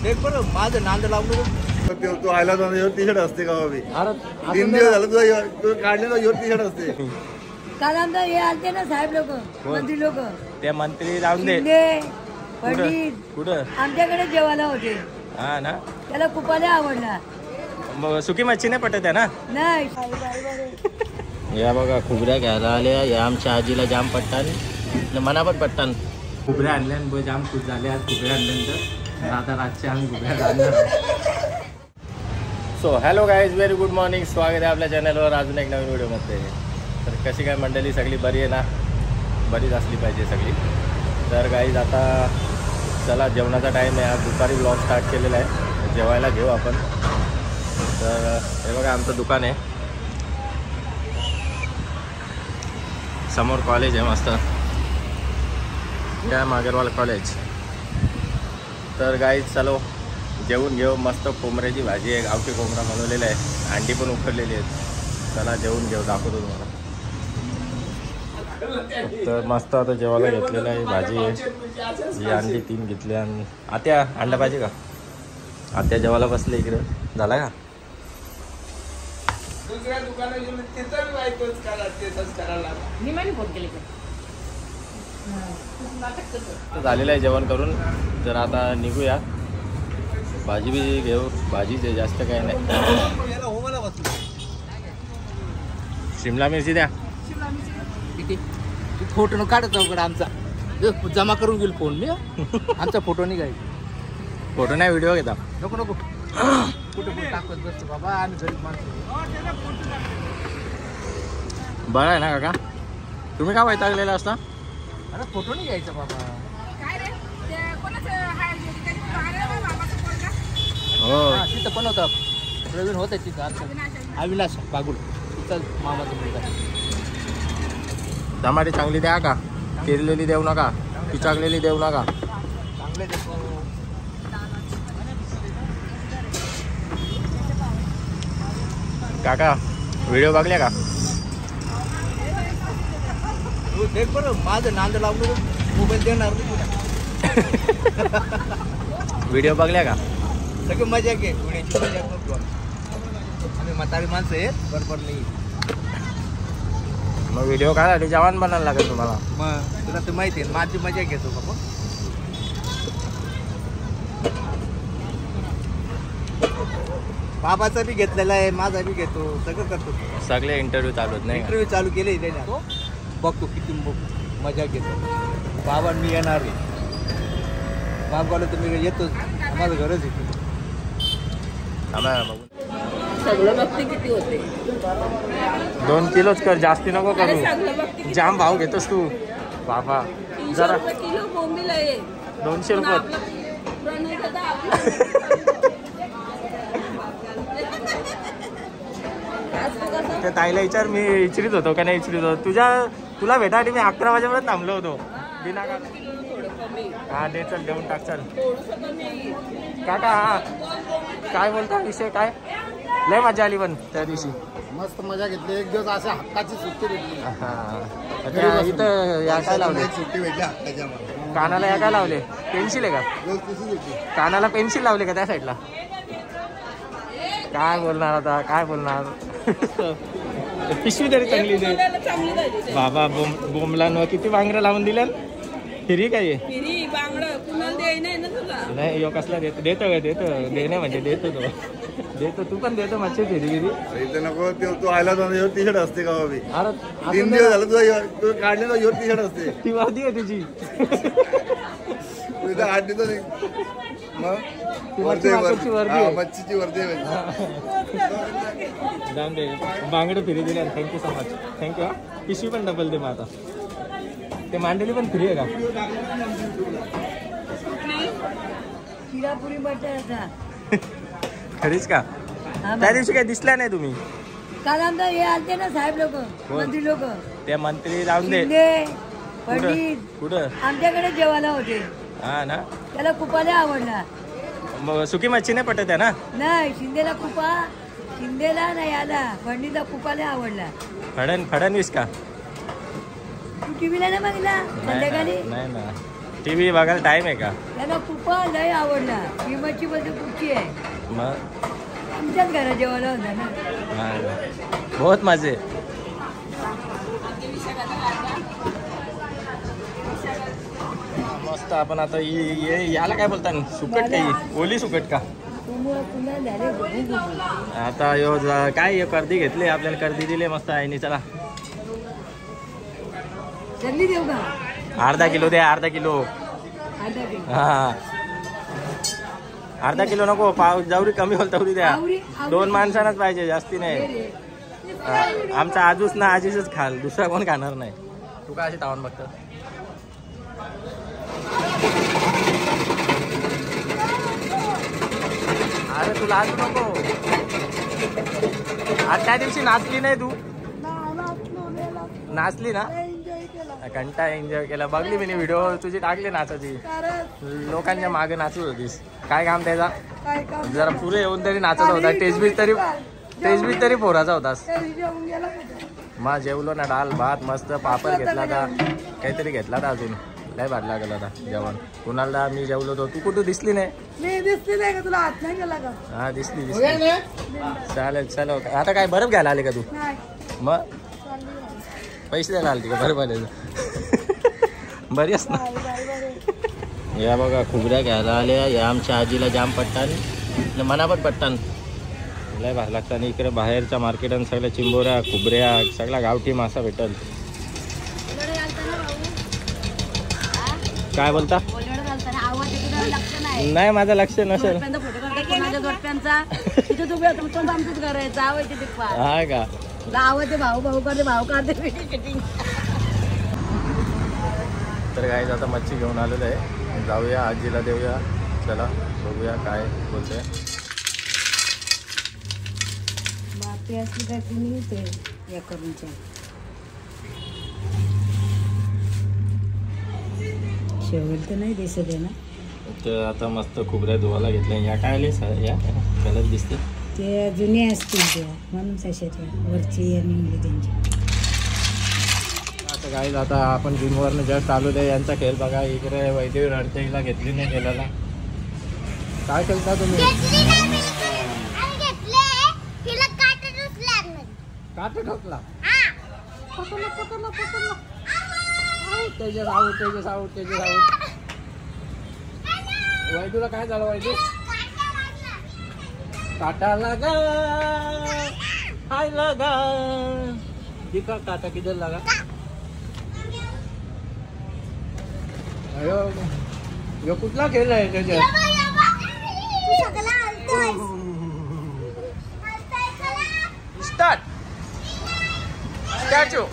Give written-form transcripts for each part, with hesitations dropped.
देख बरं माझं नांद लावून तू आयला टी शर्ट असते का बाबी 3 दिवस झालं तुझा काढलेला टी शर्ट असते. काल आमचा हे आलते ना साहेब लोक मंत्री लोक ते मंत्री राहून दे पंडित कुठं आमच्याकडे जेवायला होते. हा ना त्याला खूपाला आवडला. मग सुकी मच्छी नाही पटत आहे ना. नाही या बघा खुबऱ्या घ्यायला आल्या या आमच्या आजीला जाम पट्टान मना पण पट्टान खुबऱ्या आणल्या जाम खुश झाले. आज खुबऱ्या आणल्यानंतर आता रातचे आम्ही खुबऱ्या आणणार. So hello guys very good morning. स्वागत आहे आपल्या चॅनलवर अजून एक नवीन व्हिडिओमध्ये. तर कशी काय मंडळी सगळी बरी आहे ना. बरीच असली पाहिजे सगळी. तर गाईज आता चला जेवणाचा टाईम आहे. आज दुपारी ब्लॉग स्टार्ट केलेला आहे. जेवायला घेऊ आपण. तर हे बघा आमचं दुकान आहे. समोर कॉलेज आहे मस्त त्या मागेरवाल कॉलेज. तर गाईज चलो जेवून घेऊ. मस्त कोंबऱ्याची भाजी आहे. गावठी कोंबडा बनवलेला आहे. अंडी पण उकडलेली आहेत. चला जेवून घेऊ दाखवतो तुम्हाला. तर मस्त आता जेवायला घेतलेलं आहे. भाजी आहे ही अंडी 3 घेतली. आणि आत्या अंडा पाहिजे का. आत्या जेवायला बसले इकडे. झाला का दुसऱ्या दुकानात गेलो तिथं बायकोच करा तेच करायला मी नाही फोन केले तर झालेलं आहे जेवण करून. तर आता निघूया. भाजी बी घेऊ. भाजीच आहे जास्त काही नाही. शिमला मिरची द्या. फोटो न काढत चौकडा आमचा जमा करून घेईल फोन मी. आमचा फोटो नाही घ्यायचा. फोटो नाही व्हिडिओ घेता. नको नको कुठे टाकत बसतो बाबा. आम्ही गरीब माणसं. बरं आहे ना काका. तुम्ही का वैतागलेला असता. अरे फोटो नाही घ्यायचा बाबा. हो तिथं पण होता प्रवीण होता तिथं. अविनाश बागुल तिथं मामाचा मुलगा. टमाटे चांगली द्या का. किरलेली देऊ नका. पिचाकलेली देऊ नका. चांगले देतो. काका व्हिडिओ बघल्या का. तू देख बरं माझं नांद लावून मोबाईल देणार नाही. व्हिडिओ बघल्या का. सगळी मजा घे. पुण्याची मजा करतो आम्ही. म्हातारी माणसं आहेत बरोबर नाही. मग व्हिडिओ काढा जवान बनायला लागेल तुम्हाला. मग तुला तर माहिती आहे माझी मजा घेतो बाबा. बाबाचा बी घेतलेला आहे. माझा बी घेतो. सगळं करतो. सगळे इंटरव्ह्यू चालू आहेत नाही. इंटरव्ह्यू चालू केले त्याने. बघतो किती मजा घेतो. बाबा मी येणार आहे. बाबाला तर मी येतोच. माझं घरच येतो. सगळं बघते किती होते. 2 किलोच कर. जास्ती नको करू. जाम भाव घेतोस तू बाबा. जरा किलो बोंबील आहे 200 रुपये. त्या ताईला विचार मी इचरीत होतो का नाही इचरीत होतो. तुला भेटासाठी मी 11 वाजेपर्यंत थांबलो होतो. बिना का हा दे चल देऊन टाक चल. काका हा काय बोलता विषय काय. लय मजा आली पण त्या दिवशी. मस्त मजा घेतली. एक दिवस अशा हक्काची सुट्टी भेटली. हा इथं या काय लावले. सुट्टी भेटली हक्काच्या. कानाला या काय लावले. पेन्सिल आहे का. कानाला पेन्सिल लावले का त्या साईडला. काय बोलणार आता काय बोलणार. पिशवी तरी चांगली दे बाबा. बोंबला किती बांगड्या लावून दिल्या. फिरी काय नाही. यो कसला देतो देतो का देतो. देणे म्हणजे देतो तो देतो. तू पण देतो मच्छी फिरी गिरी नको. तू आयला टी शर्ट असते का बाबी. अरे 3 दिवस झालं तुझा काढलेला टी शर्ट असते. ती वर्दी आहे तुझी. तुझं 8 दिवस नाही. मग मच्छीची वर्दी मच्छीची वर्दी जाऊन दे. बांगडे फिरी दिल्या. Thank you so much. थँक्यू. पिशवी पण डबल दे. मग आता ते मांडली पण फ्री आहे का. शिरापुरी बटाटा खरीच का. त्या दिवशी काय दिसल्या नाही तुम्ही. काल आमचा हे आलते ना साहेब लोक मंत्री लोक. ते मंत्री राहून दे. पंडित कुठं आमच्याकडे जेवायला होते. हा ना त्याला खूपाला आवडला. मग सुकी मच्छी नाही पटत आहे ना. नाही शिंदेला खूपा. शिंदेला नाही आला. पंडितला खूपाला आवडला. फडणवीस का. तू टीव्हीला नाही बघितला संध्याकाळी. नाही ना टीव्ही बघायला टाइम आहे का? त्यांना कुपा लय आवडला. भीमाची मध्ये कुठची आहे मग आमच्याच घरात जेवायला होता ना. हा. बहुत मजे. मस्त. आपण आता याला काय बोलता सुकट काही ओली सुकट का? पुन्हा झाले आता यो काय कर्दी घेतली आपल्याला, कर्दी दिली मस्त आईनी. चला जल्दी देऊ का? अर्धा किलो द्या, अर्धा किलो. अर्धा किलो. हा अर्धा किलो नको, पाव जेवढी कमी होईल तेवढी द्या. दोन माणसांनाच पाहिजे, जास्ती नाही. आमचा आजूच ना आजीच खाल, दुसरा कोण खाणार नाही. तू काय अशी तावण बघत? अरे तुला आज नको. आज त्या दिवशी नाचली नाही तू? नाचली ना? घंटा एन्जॉय केला. बघली मी व्हिडिओ तुझी टाकली नाचाची. लोकांच्या मागे नाचत होतीस. काय काम त्याचा? जरा पुरे येऊन तरी नाचत होता. टेजबीज तरी पोराचा होतास. मग जेवलो ना, डाल भात मस्त, पापड घेतला होता, काहीतरी घेतला होता अजून. लय भात लागला होता जेवण. कुणाला मी जेवलो होतो. तू कुठं दिसली नाही? दिसली नाही का तुला? हात नाही गेला का? हा दिसली. चालेल चलो. आता काय बर्फ घ्यायला आले का तू? मग पैसे द्यायला आले का बर्फ आले? बरी असं ना. या बघा खुबऱ्या घ्यायला आल्या. या आमच्या आजीला जाम पट्टान, मना पण पट्टान लय भारी लागतं. आणि इकडे बाहेरच्या मार्केटात सगळ्या चिंबोऱ्या खुबऱ्या सगळा गावठी मासा भेटल. काय बोलता? नाही माझं लक्ष नसेल. हा का? भाऊ भाऊ करते, भाऊ काढते. तर काय आता मच्छी घेऊन आलेलं आहे. जाऊया आजीला देऊया. चला बघूया काय बोलते. बाकी असली काय कुणी येते या करूनच्या. शेवट तर नाही दिसत आहे ना. तर आता मस्त खुबऱ्या धुवायला घेतल्या. या काय आले या कलर दिसते ते जुने असतील त्या, म्हणून तशाच्या वरची आणि मुली त्यांची. आता काय आता आपण जिमवरनं जस्ट आलो आहे. यांचा खेळ बघा. इकडे वैद्य रडतेला घेतली नाही गेलेला. काय खेळता तुम्ही? काटा ठोकला. Tejas out, Tejas out, Tejas out. वैदूला काय झालं? वैदू काटा लगा, हाय लगा. दिखा काटा किधर लगा. अयो यो कुठला खेळ आहे त्याच्यात? स्टार्ट. स्टॅच्यू.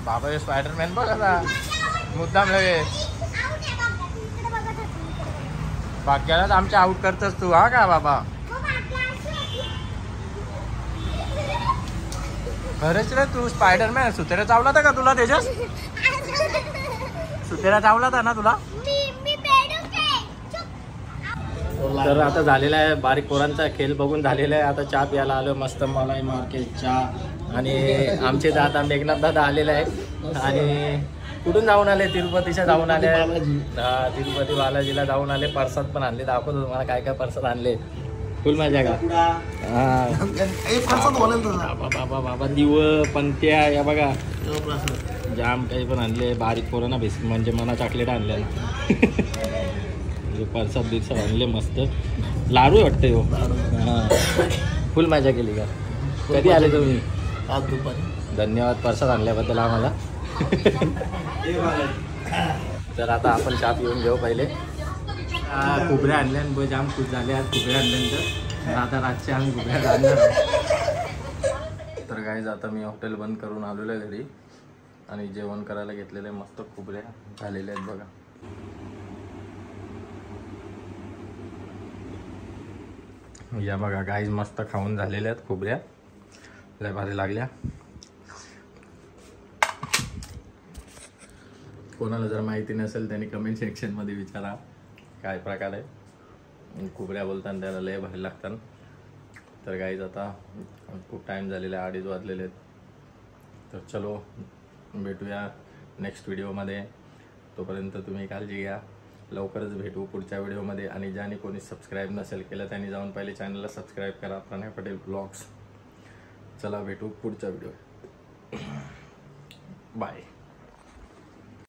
बाबा हे स्पायडरमॅन बघ आता मुद्दाम लगे. बाक्यालाच आमच्या आउट करतोस तू. हा का बाबा? खरंच रे तू स्पायडरमॅन. सुतेरा चावला होता का तुला त्याच्यात? सुतेरा चावला होता ना तुला? तर आता झालेला आहे बारीक पोरांचा खेळ बघून झालेला आहे. आता चहा प्यायला आलो मस्त मलाई मार्केट चहा. आणि आमचे दादा मेघनाथ दादा आलेले आहे. आणि कुठून जाऊन आले? तिरुपतीच्या जाऊन आले. हा तिरुपती बालाजीला जाऊन आले. प्रसाद पण आणले. दाखवतो तुम्हाला काय काय प्रसाद आणले. फुल मजा का? हा बाबा बाबा दिव पंत्या या बघा जाम काही पण आणले. बारीक पोरांना बिस्किट म्हणजे मना चॉकलेट आणले. प्रसाद बिरसाद आणले मस्त. लाडू वाटते हो. हा फुल मजा केली का? कधी आले तुम्ही? आज दुपारी. धन्यवाद प्रसाद आणल्याबद्दल आम्हाला. तर आता आपण चहा पिऊन घेऊ पहिले. खुबऱ्या आणल्या जाम खुश झाले. आज खुबऱ्या आणल्यानंतर आता रातच्या आम्ही खुबऱ्या आणणार. तर गाईज आता मी हॉटेल बंद करून आलेलो आहे घरी आणि जेवण करायला घेतलेले. मस्त खुबऱ्या झालेल्या आहेत बघा. या बघा गाईज मस्त खाऊन झालेल्या आहेत खुबऱ्या. लय भारी लागल्या. कोणाला जर माहिती नसेल त्यांनी कमेंट सेक्शनमध्ये विचारा काय प्रकार आहे. खुबऱ्या बोलताना त्याला लय भारी लागतात. तर गाईज आता खूप टाईम झालेला आहे. 2:30 वाजलेले आहेत. तर चलो भेटूया नेक्स्ट व्हिडिओमध्ये. तोपर्यंत तुम्ही काळजी घ्या. लवकरच भेटू पुढच्या व्हिडिओमध्ये. आणि ज्याने कोणी सबस्क्राईब नसेल केलं त्यांनी जाऊन पहिले चॅनलला सबस्क्राईब करा, प्रणय पटेल ब्लॉग्स. चला भेटू पुढच्या व्हिडिओ. बाय.